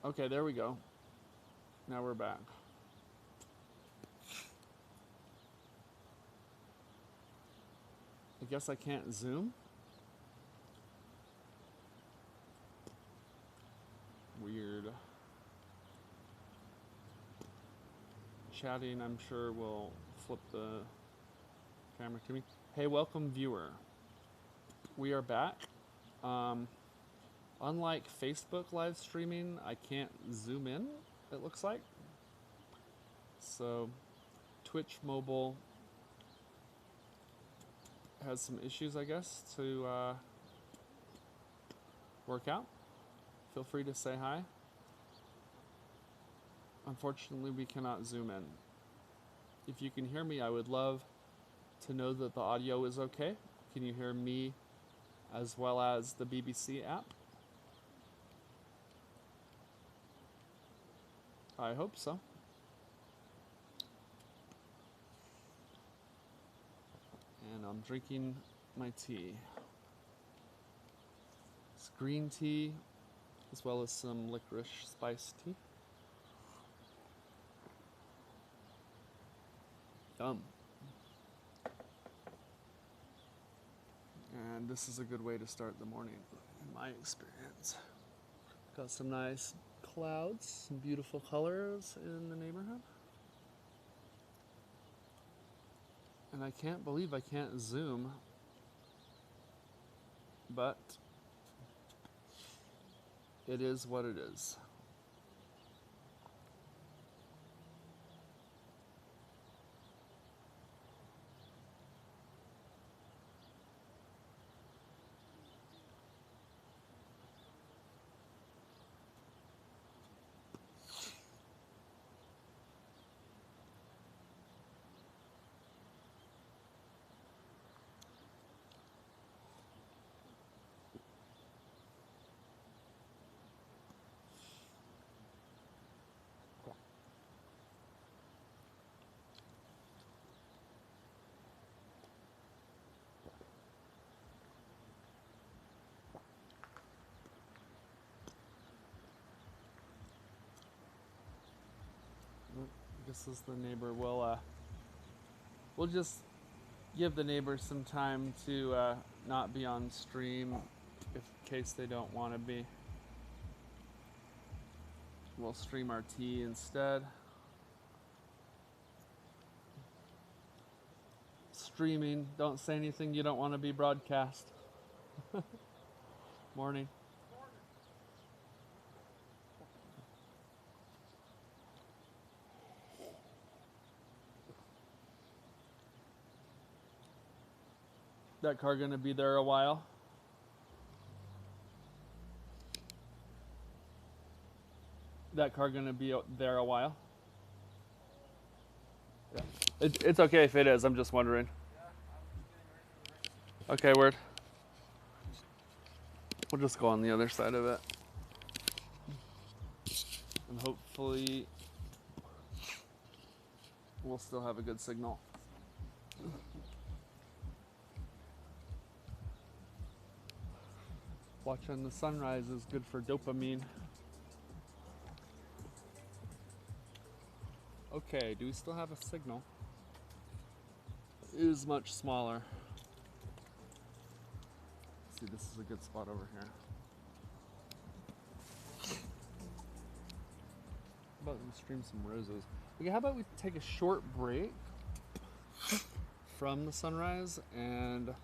Okay, there we go. Now we're back. I guess I can't zoom? Weird. Chatting, I'm sure, will flip the camera to me. Hey, welcome, viewer. We are back. Um, Unlike Facebook live streaming, I can't zoom in, it looks like. So, Twitch mobile has some issues, I guess, to work out. Feel free to say hi. Unfortunately, we cannot zoom in. If you can hear me, I would love to know that the audio is okay. Can you hear me as well as the BBC app? I hope so. And I'm drinking my tea. It's green tea as well as some licorice spice tea. Yum. And this is a good way to start the morning, in my experience. Got some nice clouds, some beautiful colors in the neighborhood. And I can't believe I can't zoom, but it is what it is. This is the neighbor. We'll just give the neighbors some time to not be on stream in case they don't want to be. We'll stream our tea instead. Streaming. Don't say anything you don't want to be broadcast. Morning. That car gonna be there a while? That car gonna be there a while? Yeah. It's okay if it is. I'm just wondering. Okay, word. We'll just go on the other side of it. And hopefully we'll still have a good signal. Watching the sunrise is good for dopamine. Okay, do we still have a signal? It is much smaller. Let's see, this is a good spot over here. How about we stream some roses? Okay, how about we take a short break from the sunrise and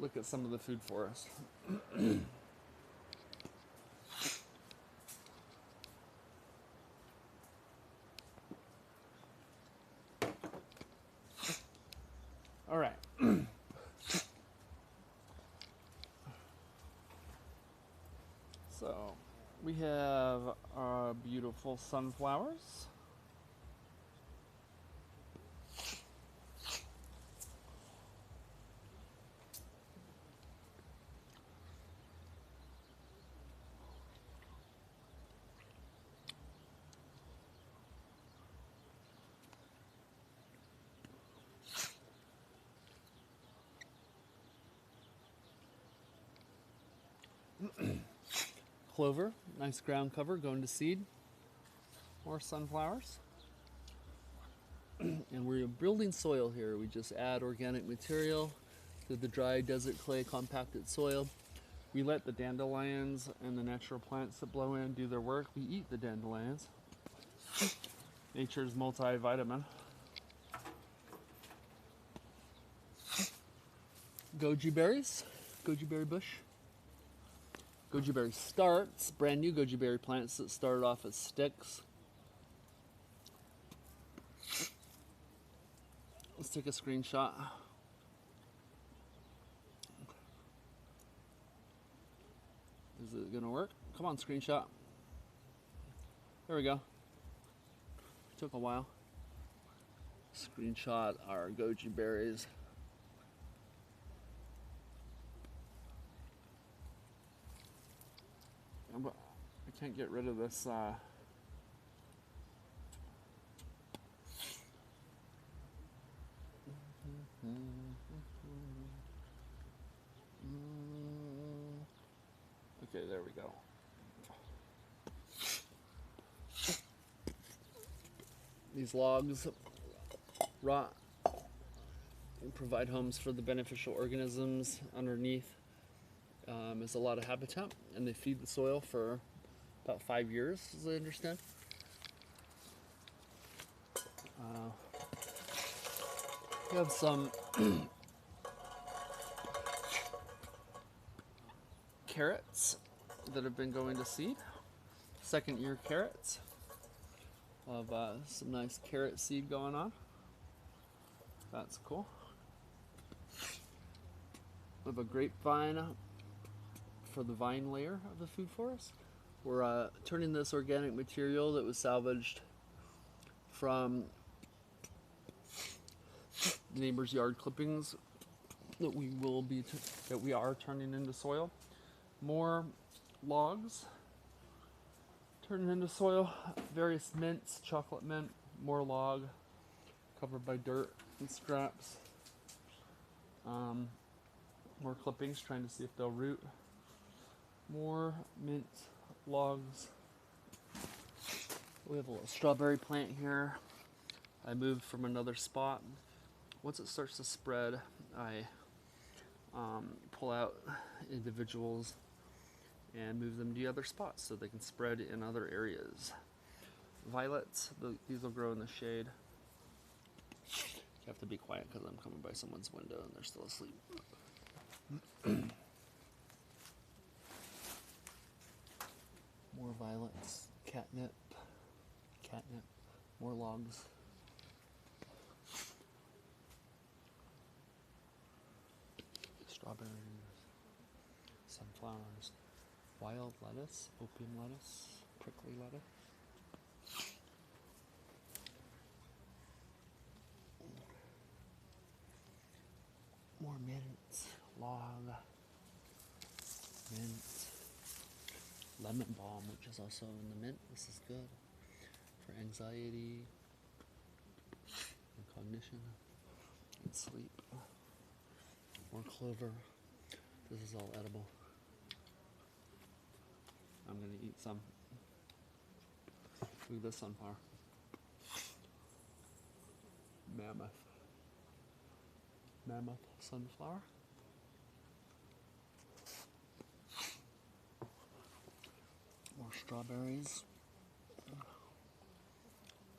look at some of the food forest. All right. So we have our beautiful sunflowers. clover, nice ground cover going to seed. More sunflowers. And we're building soil here. We just add organic material to the dry desert clay compacted soil. We let the dandelions and the natural plants that blow in do their work. We eat the dandelions. Nature's multivitamin. Goji berries, goji berry bush. Goji berry starts, brand new goji berry plants that started off as sticks. Let's take a screenshot. Is it gonna work? Come on, screenshot. There we go. Took a while. Screenshot our goji berries. I can't get rid of this okay, there we go. These logs rot and provide homes for the beneficial organisms underneath. There's a lot of habitat, and they feed the soil for about 5 years, as I understand. We have some carrots that have been going to seed. Second year carrots. We'll have some nice carrot seed going on. That's cool. We have a grapevine for the vine layer of the food forest. We're turning this organic material that was salvaged from the neighbor's yard clippings that we are turning into soil. More logs turning into soil. Various mints, chocolate mint, more log covered by dirt and scraps. More clippings, trying to see if they'll root. More mint logs. We have a little strawberry plant here. I moved from another spot. Once it starts to spread, I pull out individuals and move them to other spots so they can spread in other areas. Violets, these will grow in the shade. You have to be quiet because I'm coming by someone's window and they're still asleep. More violets, catnip, more logs. Strawberries, sunflowers, wild lettuce, opium lettuce, prickly lettuce. More mint, log, mint, lemon balm, which is also in the mint. This is good for anxiety and cognition and sleep. More clover. This is all edible. I'm gonna eat some. Look at this sunflower. Mammoth sunflower. More strawberries.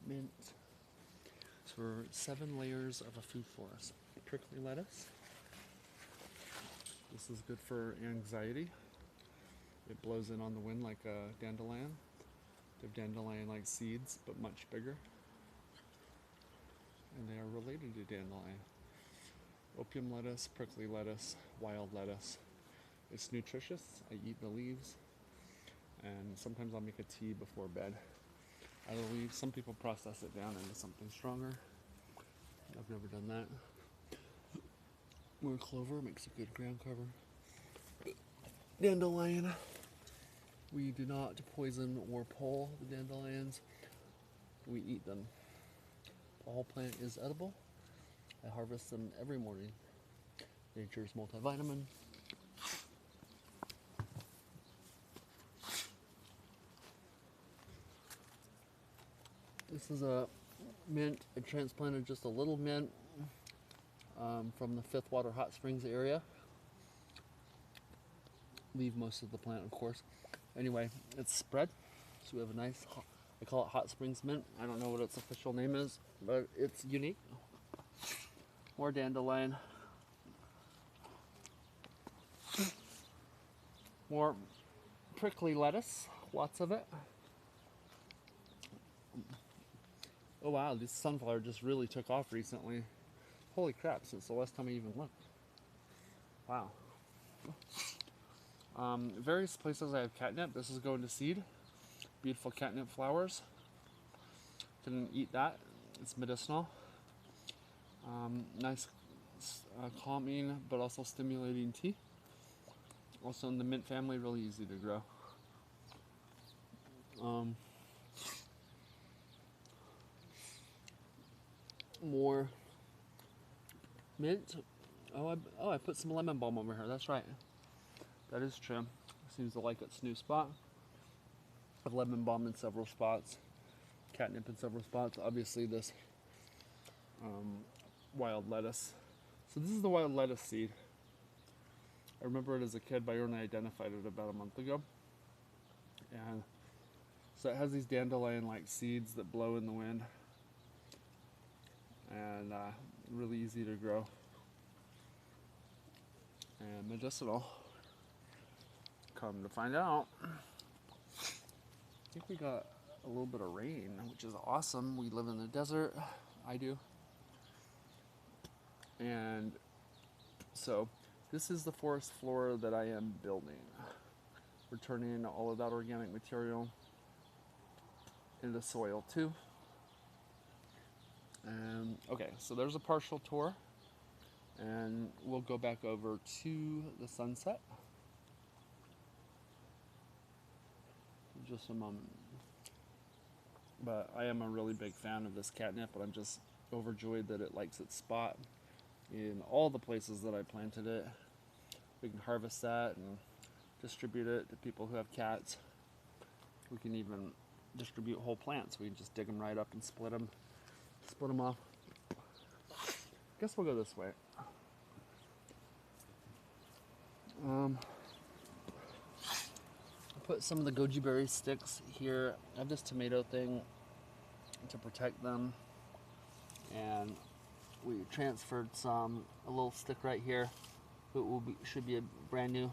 Mint. So we're 7 layers of a food forest. Prickly lettuce. This is good for anxiety. It blows in on the wind like a dandelion. They have dandelion-like seeds, but much bigger. And they are related to dandelion. Opium lettuce, prickly lettuce, wild lettuce. It's nutritious. I eat the leaves. And sometimes I'll make a tea before bed out of the leaves. Some people process it down into something stronger. I've never done that. More clover makes a good ground cover. Dandelion. We do not poison or pull the dandelions. We eat them. The whole plant is edible. I harvest them every morning. Nature's multivitamin. This is a mint. I transplanted just a little mint from the Fifth Water Hot Springs area. Leave most of the plant, of course. Anyway, it's spread. So we have a nice, I call it Hot Springs mint. I don't know what its official name is, but it's unique. More dandelion. More prickly lettuce, lots of it. Oh wow, this sunflower just really took off recently. Holy crap, since the last time I even looked. Wow. Various places I have catnip. This is going to seed. Beautiful catnip flowers. Can eat that. It's medicinal. Nice, calming, but also stimulating tea. Also in the mint family, really easy to grow. More mint. I put some lemon balm over here. That's right. That is true. Seems to like its new spot. I have lemon balm in several spots. Catnip in several spots. Obviously this wild lettuce. So this is the wild lettuce seed. I remember it as a kid. Byron identified it about a month ago. And so it has these dandelion-like seeds that blow in the wind. And really easy to grow. And medicinal. Come to find out, I think we got a little bit of rain, which is awesome. We live in the desert. I do. And so this is the forest floor that I am building. We're turning all of that organic material into soil too. Okay, so there's a partial tour, and we'll go back over to the sunset. Just a moment. But I am a really big fan of this catnip, but I'm just overjoyed that it likes its spot in all the places that I planted it. We can harvest that and distribute it to people who have cats. We can even distribute whole plants. We can just dig them right up and split them off. Guess we'll go this way. Put some of the goji berry sticks here. I have this tomato thing to protect them, and we transferred a little stick right here. It should be a brand new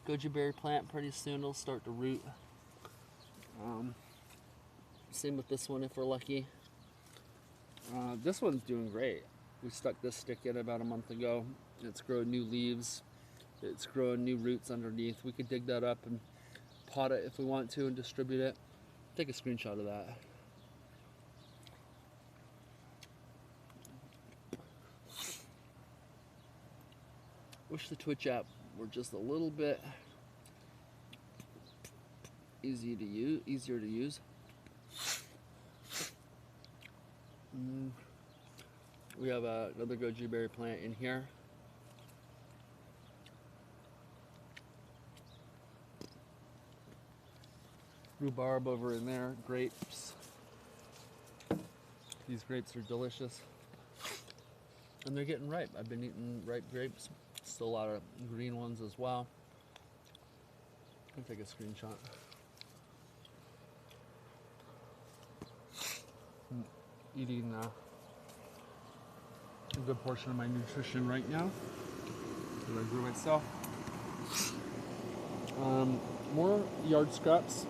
goji berry plant. Pretty soon it'll start to root. Same with this one if we're lucky. This one's doing great. We stuck this stick in about a month ago. It's growing new leaves. It's growing new roots underneath. We could dig that up and pot it if we want to and distribute it. Take a screenshot of that. Wish the Twitch app were just a little bit easier to use. We have another goji berry plant in here. Rhubarb over in there, grapes. These grapes are delicious. And they're getting ripe. I've been eating ripe grapes. Still a lot of green ones as well. I'll take a screenshot. I'm eating a good portion of my nutrition right now that I grew myself. More yard scraps.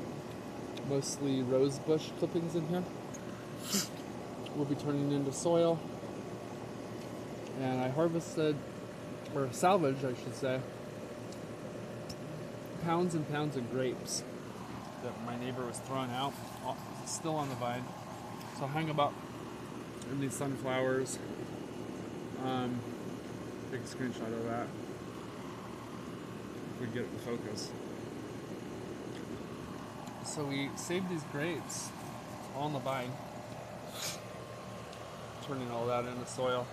Mostly rose bush clippings in here. We'll be turning into soil. And I harvested, or salvaged I should say, pounds and pounds of grapes that my neighbor was throwing out, still on the vine. So I hung them up in these sunflowers. Take a screenshot of that. If we get it in focus. So we saved these grapes all on the vine, turning all that into soil.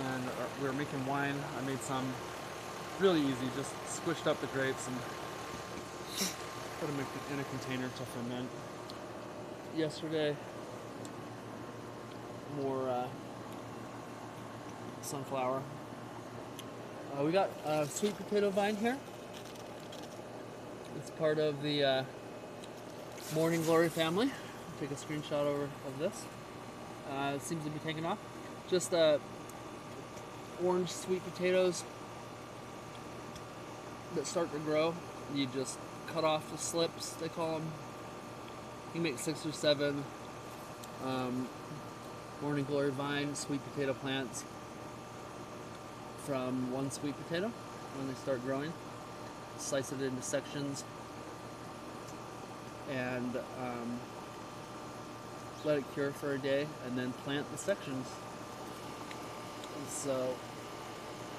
And we were making wine. I made some really easy, just squished up the grapes and Put them in a container to ferment. Yesterday, more sunflower. We got a sweet potato vine here. It's part of the Morning Glory family. I'll take a screenshot over of this. It seems to be taking off. Just orange sweet potatoes that start to grow. You just cut off the slips, they call them. You make 6 or 7 Morning Glory vine sweet potato plants from one sweet potato when they start growing. Slice it into sections and let it cure for a day, and then plant the sections. And so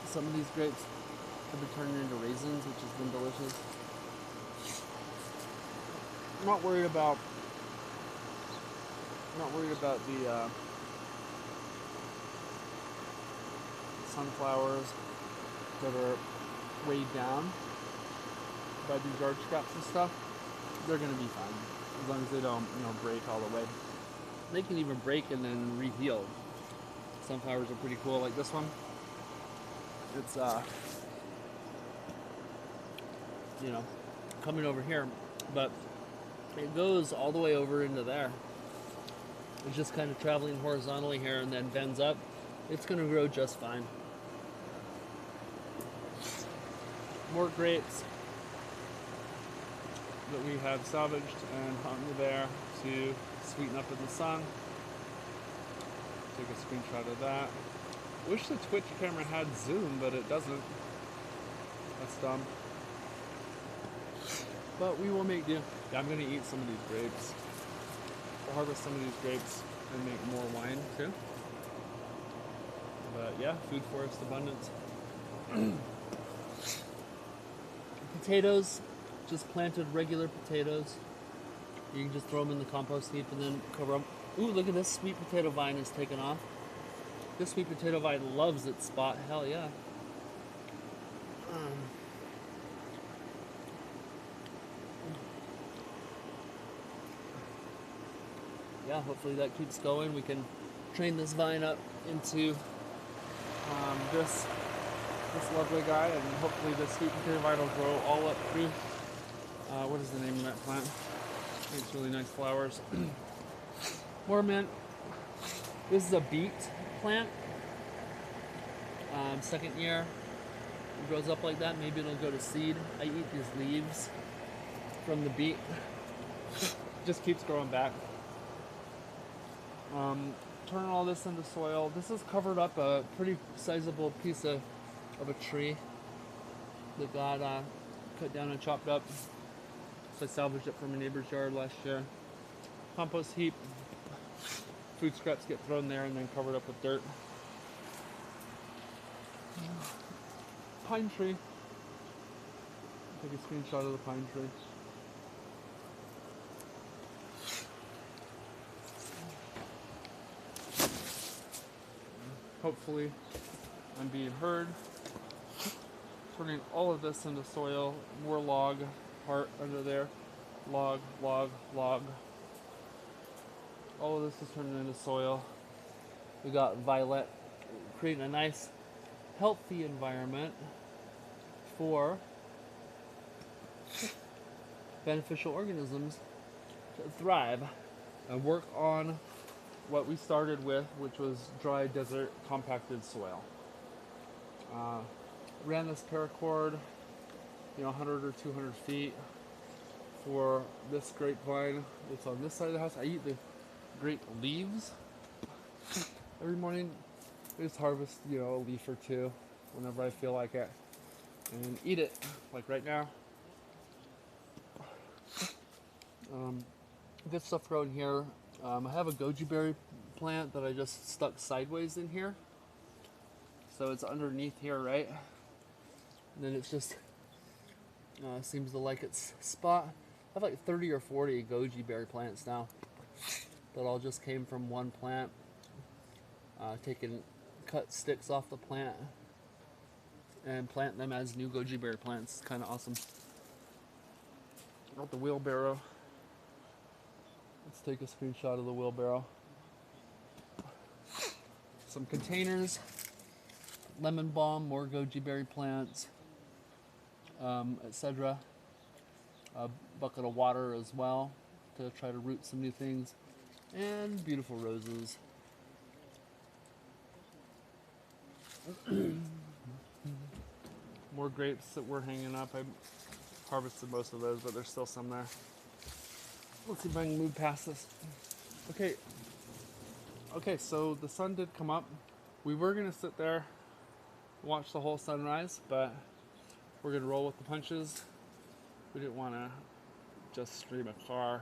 some of these grapes have been turning into raisins, which has been delicious. I'm not worried about the sunflowers that are weighed down by these yard scraps and stuff. They're gonna be fine as long as they don't, break all the way. They can even break and then re-heal. Sunflowers are pretty cool, like this one. It's coming over here, but it goes all the way over into there. It's just kind of traveling horizontally here and then bends up. It's gonna grow just fine. More grapes that we have salvaged and hung there to sweeten up in the sun. Take a screenshot of that. Wish the Twitch camera had zoom, but it doesn't. That's dumb. But we will make do. Yeah, I'm gonna eat some of these grapes. I'll harvest some of these grapes and make more wine too. But yeah, food forest abundance. Potatoes, just planted regular potatoes. You can just throw them in the compost heap and then cover them. Ooh, look at this sweet potato vine is taking off. This sweet potato vine loves its spot. Hell yeah. Yeah, hopefully that keeps going. We can train this vine up into this lovely guy, and hopefully this sweet potato vine will grow all up through. What is the name of that plant? Makes really nice flowers. More mint. This is a beet plant. Second year, it grows up like that. Maybe it'll go to seed. I eat these leaves from the beet. Just keeps growing back. Turning all this into soil. This has covered up a pretty sizable piece of a tree that got cut down and chopped up. So I salvaged it from a neighbor's yard last year. Compost heap. Food scraps get thrown there and then covered up with dirt. Pine tree. Take a screenshot of the pine tree. Hopefully I'm being heard. Turning all of this into soil. More log part under there. Log, log, log. All of this is turning into soil. We got violet, creating a nice, healthy environment for beneficial organisms to thrive and work on what we started with, which was dry desert compacted soil. Ran this paracord, 100 or 200 feet for this grapevine that's on this side of the house. I eat the grape leaves every morning. I just harvest, a leaf or two whenever I feel like it and eat it, like right now. This stuff grown here. I have a goji berry plant that I just stuck sideways in here. So it's underneath here, right? And then it's just seems to like its spot. I have like 30 or 40 goji berry plants now that all just came from one plant. Cut sticks off the plant and plant them as new goji berry plants. It's kind of awesome. Got the wheelbarrow. Let's take a screenshot of the wheelbarrow. Some containers, lemon balm, more goji berry plants, etc. A bucket of water as well to try to root some new things, and beautiful roses. More grapes that we're hanging up. I harvested most of those, but there's still some there. Let's see if I can move past this. Okay, so the sun did come up. We were gonna sit there, watch the whole sunrise, but we're gonna roll with the punches. We didn't wanna just stream a car.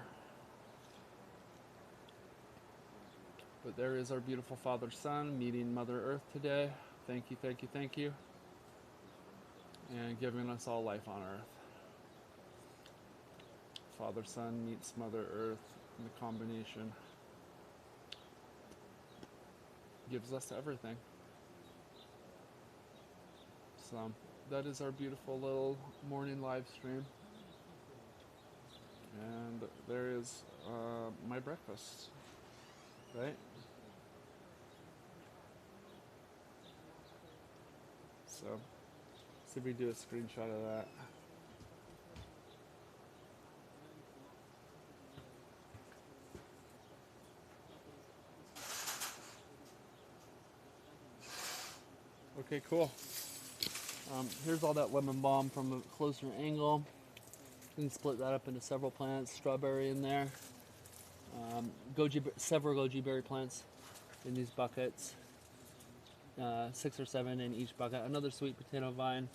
But there is our beautiful Father Sun meeting Mother Earth today. Thank you, thank you, thank you. And giving us all life on Earth. Father Sun meets Mother Earth, and the combination gives us everything. So that is our beautiful little morning live stream. And there is my breakfast, right? So see if we do a screenshot of that. Okay, cool. Here's all that lemon balm from a closer angle. You can split that up into several plants. Strawberry in there. Several goji berry plants in these buckets. 6 or 7 in each bucket. Another sweet potato vine.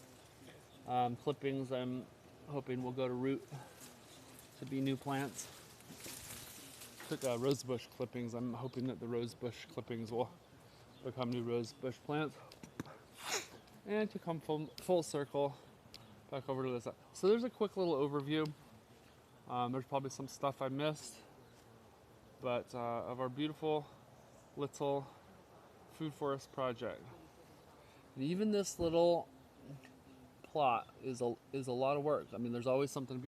Clippings I'm hoping will go to root to be new plants. Took rosebush clippings. I'm hoping that the rosebush clippings will become new rosebush plants. And to come full circle back over to this side. So there's a quick little overview. There's probably some stuff I missed, but of our beautiful little food forest project. And even this little plot is a lot of work. I mean, there's always something